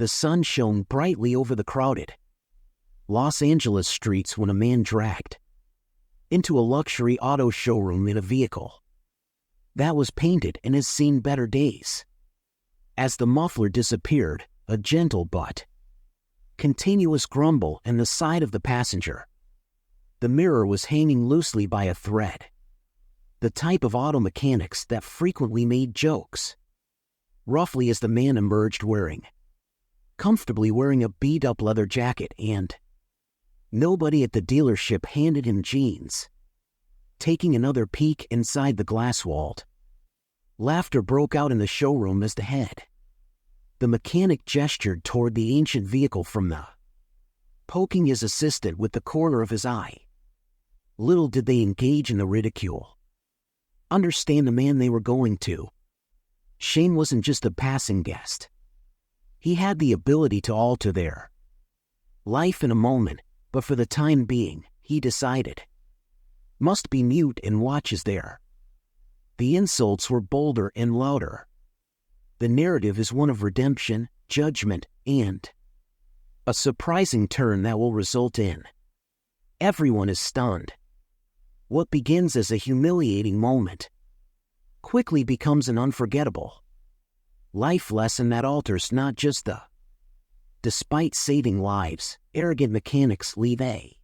The sun shone brightly over the crowded Los Angeles streets when a man dragged into a luxury auto showroom in a vehicle that was painted and has seen better days. As the muffler disappeared, a gentle but continuous grumble in the side of the passenger. The mirror was hanging loosely by a thread. The type of auto mechanics that frequently made jokes. Roughly as the man emerged comfortably wearing a beat-up leather jacket, and nobody at the dealership handed him jeans. Taking another peek inside the glass-walled, laughter broke out in the showroom as the mechanic gestured toward the ancient vehicle from the, poking his assistant with the corner of his eye. Little did they engage in the ridicule. Understand the man they were going to. Shane wasn't just a passing guest. He had the ability to alter their life in a moment, but for the time being, he decided, must be mute and watch as the insults were bolder and louder. The narrative is one of redemption, judgment, and a surprising turn that will result in everyone is stunned. What begins as a humiliating moment quickly becomes an unforgettable life lesson that alters not just the. Despite saving lives, arrogant mechanics leave a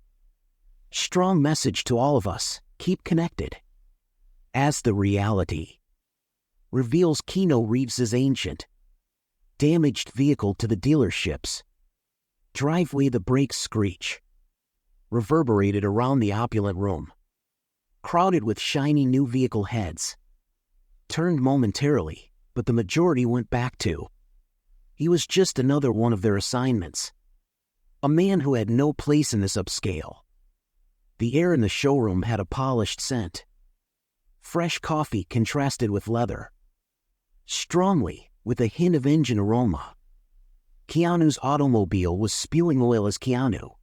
strong message to all of us: keep connected. As the reality reveals Keanu Reeves' ancient, damaged vehicle to the dealership's driveway, the brakes screech reverberated around the opulent room, crowded with shiny new vehicle heads. Turned momentarily, but the majority went back to. He was just another one of their assignments. A man who had no place in this upscale. The air in the showroom had a polished scent. Fresh coffee contrasted with leather. Strongly, with a hint of engine aroma. Keanu's automobile was spewing oil as Keanu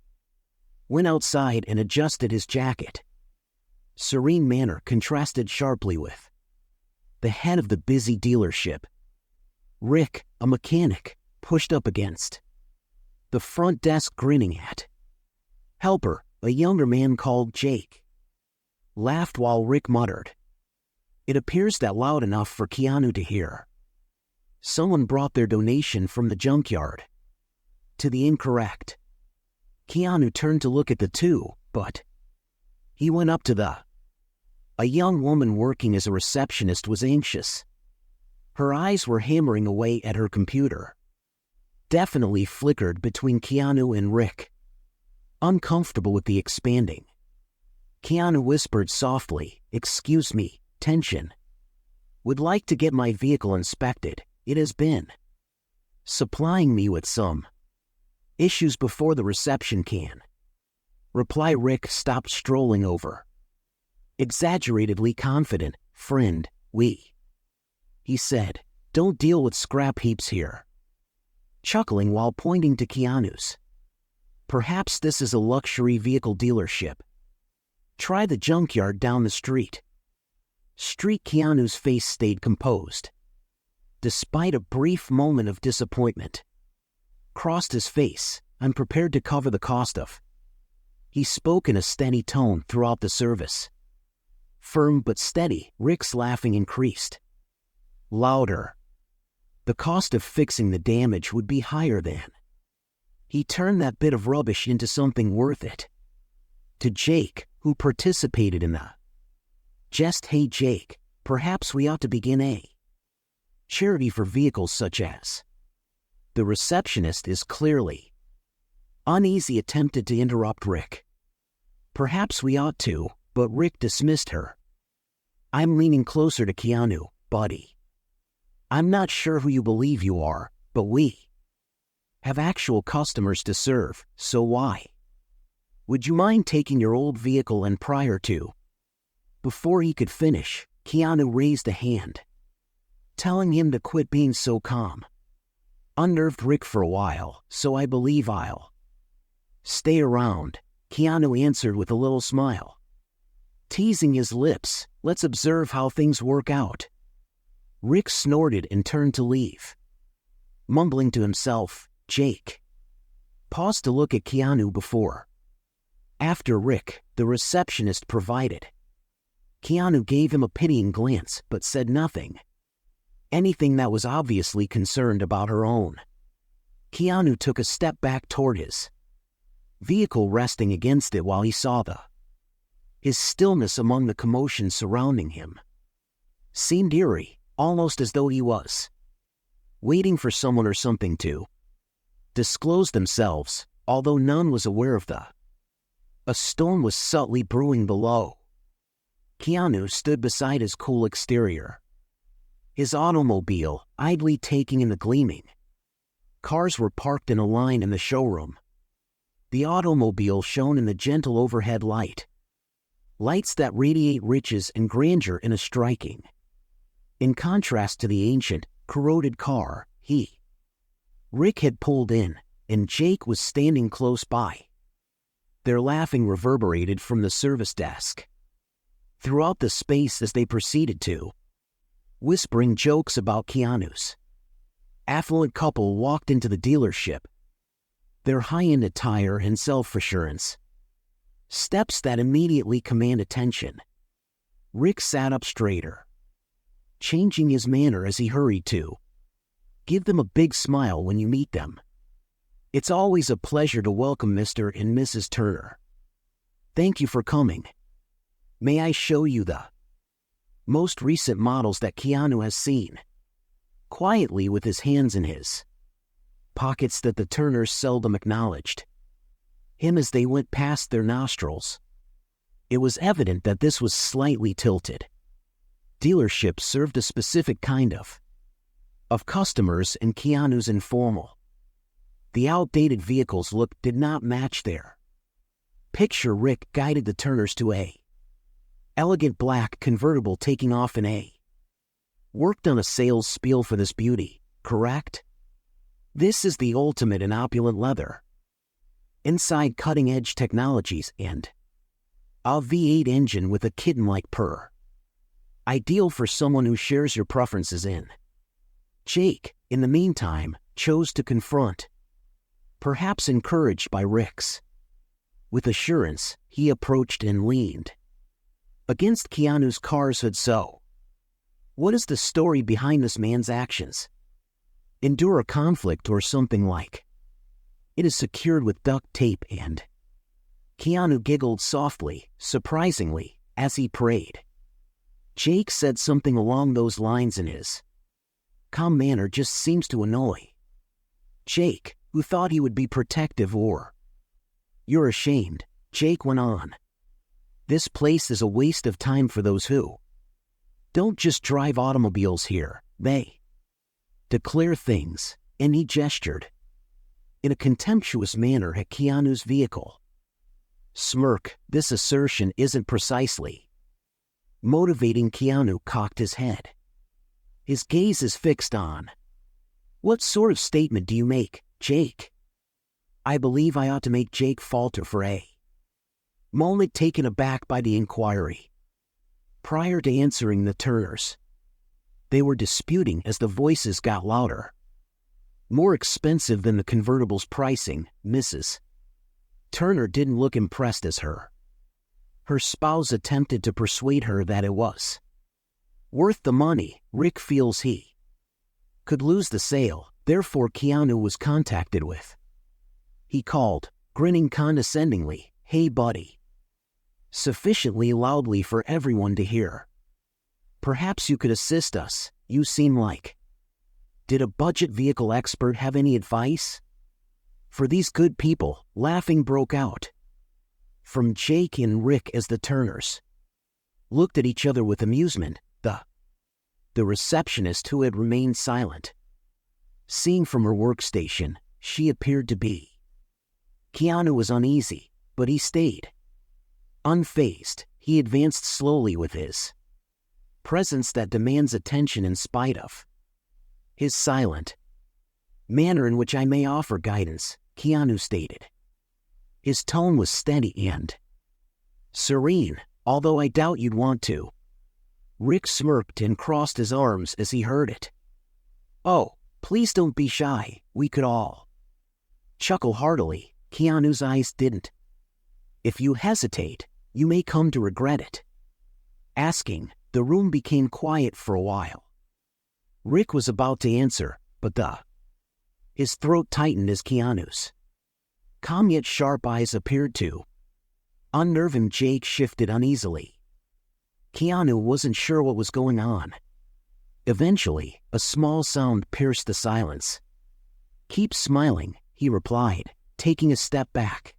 went outside and adjusted his jacket. Serene manner contrasted sharply with the head of the busy dealership. Rick, a mechanic, pushed up against the front desk grinning at Helper, a younger man called Jake. Laughed while Rick muttered, "It appears that loud enough for Keanu to hear." Someone brought their donation from the junkyard to the incorrect. Keanu turned to look at the two, but he went up to a young woman working as a receptionist was anxious. Her eyes were hammering away at her computer. Definitely flickered between Keanu and Rick. Uncomfortable with the expanding, Keanu whispered softly, "Excuse me, tension. Would like to get my vehicle inspected. It has been supplying me with some issues before the reception can." Reply. Rick stopped strolling over. Exaggeratedly confident, "Friend, he said, "don't deal with scrap heaps here." Chuckling while pointing to Keanu's. "Perhaps this is a luxury vehicle dealership. Try the junkyard down the street." Keanu's face stayed composed. Despite a brief moment of disappointment crossed his face. "I'm prepared to cover the cost of." He spoke in a steady tone throughout the service. Firm but steady. Rick's laughing increased. Louder. The cost of fixing the damage would be higher than. He turned that bit of rubbish into something worth it. To Jake, who participated in the jest, "Hey Jake, perhaps we ought to begin a charity for vehicles such as." The receptionist is clearly uneasy, attempted to interrupt Rick. "Perhaps we ought to," but Rick dismissed her. "I'm leaning closer to Keanu, buddy. I'm not sure who you believe you are, but we have actual customers to serve, so why? Would you mind taking your old vehicle?" And prior to, before he could finish, Keanu raised a hand, telling him to quit being so calm. Unnerved Rick for a while, "So I believe I'll stay around," Keanu answered with a little smile. Teasing his lips, "Let's observe how things work out." Rick snorted and turned to leave, mumbling to himself, Jake paused to look at Keanu before. After Rick, the receptionist, provided. Keanu gave him a pitying glance but said nothing. Anything that was obviously concerned about her own. Keanu took a step back toward his vehicle, resting against it while he saw his stillness among the commotion surrounding him. Seemed eerie, almost as though he was waiting for someone or something to disclose themselves, although none was aware of a storm was subtly brewing below. Keanu stood beside his cool exterior, his automobile idly taking in the gleaming. Cars were parked in a line in the showroom. The automobile shone in the gentle overhead lights that radiate riches and grandeur in a striking in contrast to the ancient, corroded car Rick had pulled in, and Jake was standing close by. Their laughing reverberated from the service desk throughout the space as they proceeded to whispering jokes about Keanu's affluent couple walked into the dealership, their high-end attire and self-assurance steps that immediately command attention. Rick sat up straighter, changing his manner as he hurried to give them a big smile when you meet them. It's always a pleasure to welcome Mr. and Mrs. Turner. Thank you for coming. May I show you the most recent models that Keanu has seen? Quietly, with his hands in his pockets that the Turners seldom acknowledged him as they went past their nostrils. It was evident that this was slightly tilted dealership served a specific kind of customers, and Keanu's informal, the outdated vehicles look did not match their picture. Rick guided the Turners to a elegant black convertible, taking off in a worked on a sales spiel for this beauty, correct? This is the ultimate in opulent leather. Inside, cutting-edge technologies and a V8 engine with a kitten-like purr. Ideal for someone who shares your preferences in. Jake, in the meantime, chose to confront, perhaps encouraged by Rick's. With assurance, he approached and leaned against Keanu's car's hood. So, what is the story behind this man's actions? Endure a conflict or something like? It is secured with duct tape and... Keanu giggled softly, surprisingly, as he prayed. Jake said something along those lines in his calm manner just seems to annoy Jake, who thought he would be protective or... You're ashamed, Jake went on. This place is a waste of time for those who don't just drive automobiles here, they declare things, and he gestured in a contemptuous manner at Keanu's vehicle. Smirk, this assertion isn't precisely motivating. Keanu cocked his head. His gaze is fixed on. What sort of statement do you make, Jake? I believe I ought to make Jake falter for a moment, taken aback by the inquiry. Prior to answering the Turners, they were disputing as the voices got louder. More expensive than the convertible's pricing, Mrs. Turner didn't look impressed as her spouse attempted to persuade her that it was worth the money. Rick feels he could lose the sale, therefore Keanu was contacted with. He called, grinning condescendingly, "Hey buddy." Sufficiently loudly for everyone to hear. Perhaps you could assist us, you seem like. Did a budget vehicle expert have any advice? For these good people, laughing broke out from Jake and Rick as the Turners looked at each other with amusement. The receptionist, who had remained silent, seeing from her workstation, she appeared to be. Keanu was uneasy, but he stayed unfazed. He advanced slowly with his presence that demands attention in spite of his silent manner in which I may offer guidance, Keanu stated. His tone was steady and serene, although I doubt you'd want to. Rick smirked and crossed his arms as he heard it. Oh, please don't be shy, we could all Chuckle heartily. Keanu's eyes didn't. If you hesitate, you may come to regret it. Asking, the room became quiet for a while. Rick was about to answer, but his throat tightened as Keanu's calm yet sharp eyes appeared to unnerve him. Jake shifted uneasily. Keanu wasn't sure what was going on. Eventually, a small sound pierced the silence. "Keep smiling," he replied, taking a step back.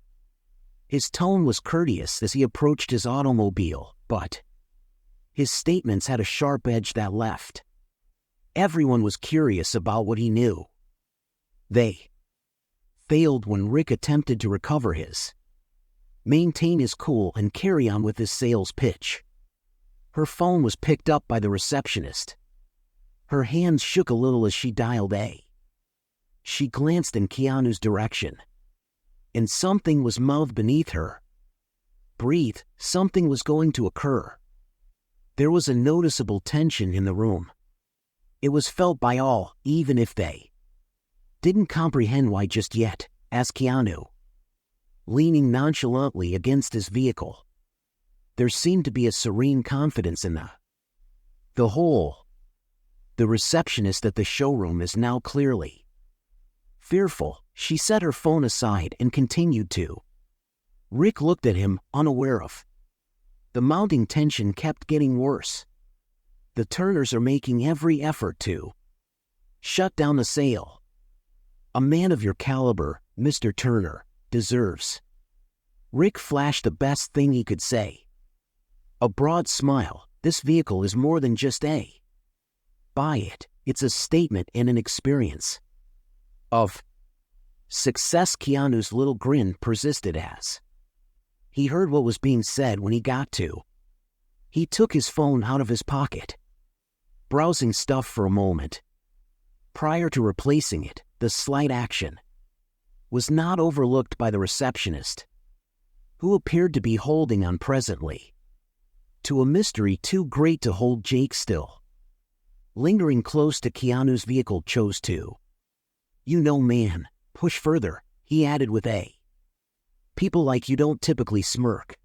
His tone was courteous as he approached his automobile, but his statements had a sharp edge that left. Everyone was curious about what he knew. They failed when Rick attempted to recover maintain his cool and carry on with his sales pitch. Her phone was picked up by the receptionist. Her hands shook a little as she dialed A. She glanced in Keanu's direction, and something was mouthed beneath her. Breathe, something was going to occur. There was a noticeable tension in the room. It was felt by all, even if they didn't comprehend why just yet, asked Keanu, leaning nonchalantly against his vehicle. There seemed to be a serene confidence in the whole. The receptionist at the showroom is now clearly fearful. She set her phone aside and continued to. Rick looked at him, unaware of. The mounting tension kept getting worse. The Turners are making every effort to shut down the sale. A man of your caliber, Mr. Turner, deserves. Rick flashed the best thing he could say. A broad smile. This vehicle is more than just a buy it. It's a statement and an experience of success. Keanu's little grin persisted as he heard what was being said when he got to. He took his phone out of his pocket, browsing stuff for a moment. Prior to replacing it, the slight action was not overlooked by the receptionist, who appeared to be holding on presently to a mystery too great to hold. Jake, still lingering close to Keanu's vehicle, chose to, man, push further, he added with a people like you don't typically smirk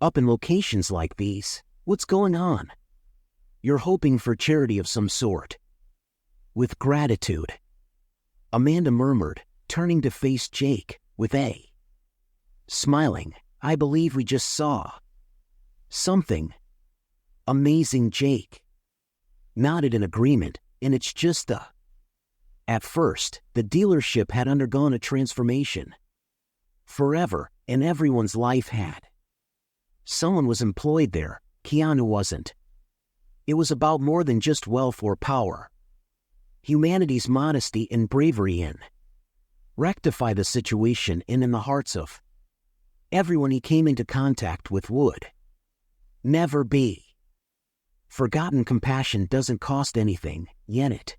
up in locations like these. What's going on? You're hoping for charity of some sort. With gratitude, Amanda murmured, turning to face Jake, with a smiling, I believe we just saw something amazing. Jake nodded in agreement, and it's just At first, the dealership had undergone a transformation. Forever, and everyone's life had. Someone was employed there, Keanu wasn't. It was about more than just wealth or power. Humanity's modesty and bravery in rectify the situation, and in the hearts of everyone he came into contact with would never be forgotten. Compassion doesn't cost anything, yet it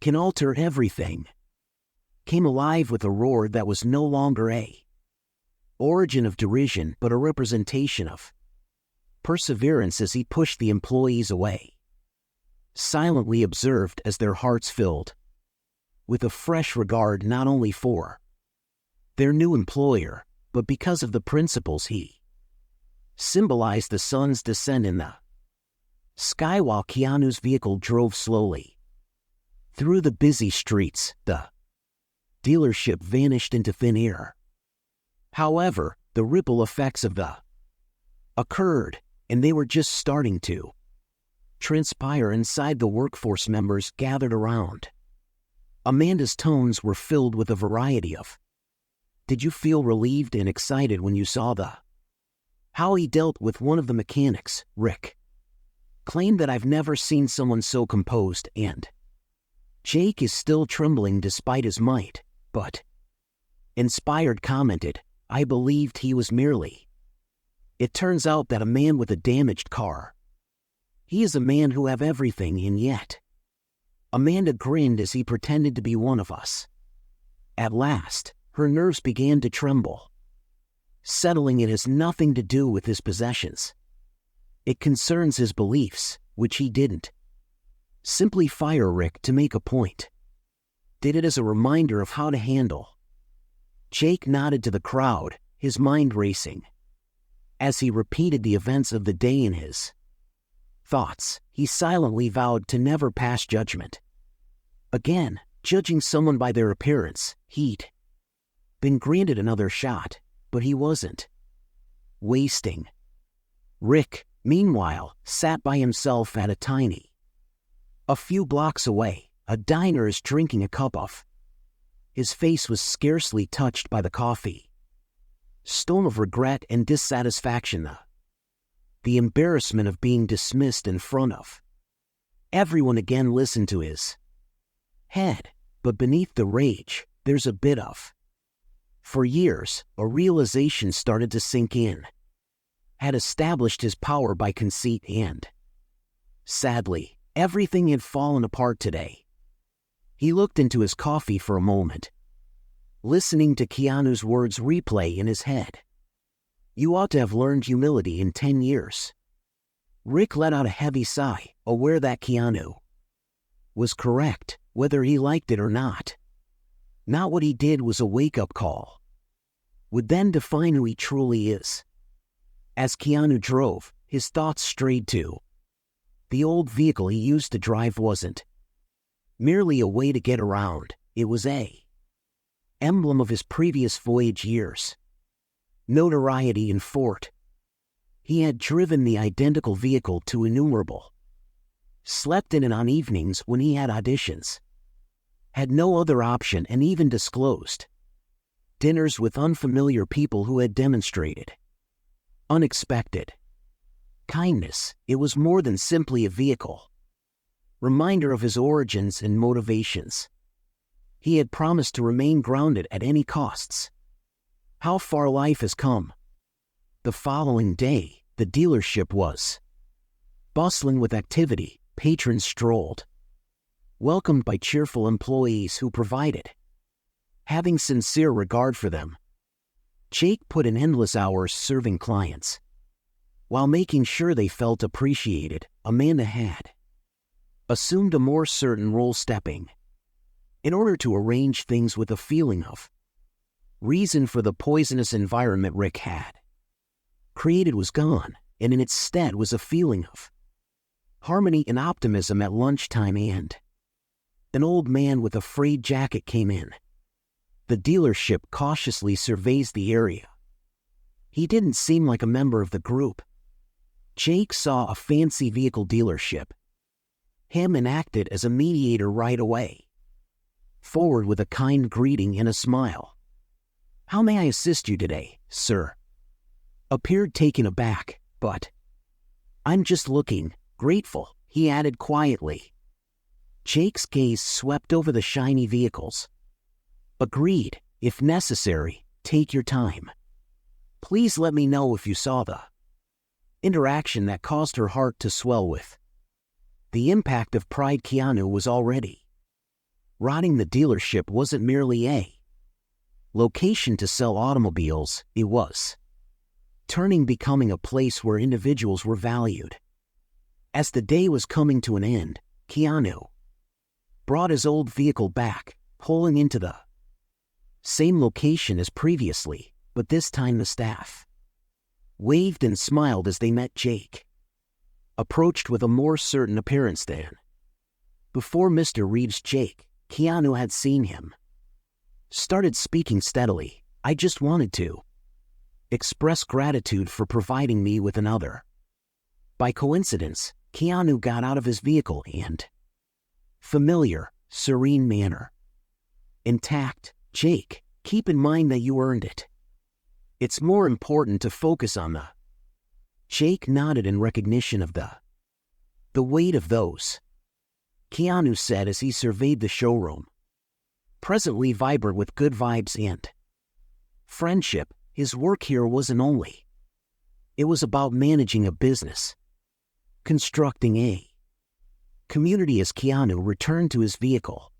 can alter everything. Came alive with a roar that was no longer a origin of derision but a representation of perseverance as he pushed the employees away. Silently observed as their hearts filled with a fresh regard, not only for their new employer, but because of the principles he symbolized. The sun's descent in the sky while Keanu's vehicle drove slowly through the busy streets. The dealership vanished into thin air. However, the ripple effects of the occurred, and they were just starting to transpire inside the workforce. Members gathered around. Amanda's tones were filled with a variety of, did you feel relieved and excited when you saw how he dealt with one of the mechanics? Rick claimed that I've never seen someone so composed, and Jake is still trembling despite his might, but inspired commented, I believed he was merely. It turns out that a man with a damaged car. He is a man who have everything, and yet. Amanda grinned as he pretended to be one of us. At last, her nerves began to tremble. Settling it has nothing to do with his possessions. It concerns his beliefs, which he didn't simply fire Rick to make a point. Did it as a reminder of how to handle Jake nodded to the crowd, his mind racing. As he repeated the events of the day in his thoughts, he silently vowed to never pass judgment. Again, judging someone by their appearance, he'd been granted another shot, but he wasn't wasting. Rick, meanwhile, sat by himself at a few blocks away, a diner is drinking a cup of. His face was scarcely touched by the coffee. Storm of regret and dissatisfaction, the embarrassment of being dismissed in front of everyone again listened to his head, but beneath the rage, there's a bit of. For years, a realization started to sink in. Had established his power by conceit and, sadly, everything had fallen apart today. He looked into his coffee for a moment, listening to Keanu's words replay in his head. You ought to have learned humility in 10 years. Rick let out a heavy sigh, aware that Keanu was correct, whether he liked it or not. Not what he did was a wake-up call. Would then define who he truly is. As Keanu drove, his thoughts strayed to the old vehicle he used to drive wasn't merely a way to get around, it was a emblem of his previous voyage years. Notoriety in Fort. He had driven the identical vehicle to innumerable. Slept in it on evenings when he had auditions. Had no other option and even disclosed dinners with unfamiliar people who had demonstrated unexpected kindness. It was more than simply a vehicle. Reminder of his origins and motivations. He had promised to remain grounded at any costs. How far life has come. The following day, the dealership was bustling with activity. Patrons strolled, welcomed by cheerful employees who provided, having sincere regard for them. Jake put in endless hours serving clients. While making sure they felt appreciated, Amanda had assumed a more certain role, stepping in order to arrange things with a feeling of reason for the poisonous environment Rick had created was gone, and in its stead was a feeling of harmony and optimism. At lunchtime, and an old man with a frayed jacket came in. The dealership cautiously surveys the area. He didn't seem like a member of the group. Jake saw a fancy vehicle dealership. Him and acted as a mediator right away. Forward with a kind greeting and a smile. How may I assist you today, sir? Appeared taken aback, but I'm just looking. Grateful, he added quietly. Jake's gaze swept over the shiny vehicles. Agreed, if necessary, take your time. Please let me know if you saw the interaction that caused her heart to swell with the impact of pride. Keanu was already rotting. The dealership wasn't merely a location to sell automobiles, it was becoming a place where individuals were valued. As the day was coming to an end, Keanu brought his old vehicle back, pulling into the same location as previously, but this time the staff waved and smiled as they met Jake. Approached with a more certain appearance than before Mr. Reeves. Jake, Keanu had seen him. Started speaking steadily. I just wanted to express gratitude for providing me with another. By coincidence, Keanu got out of his vehicle and familiar, serene manner. Intact. Jake, keep in mind that you earned it. It's more important to focus on the. Jake nodded in recognition of the weight of those. Keanu said as he surveyed the showroom. Presently vibrant with good vibes and friendship. His work here wasn't only. It was about managing a business. Constructing a community. As Keanu returned to his vehicle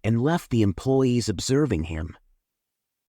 and left the employees observing him,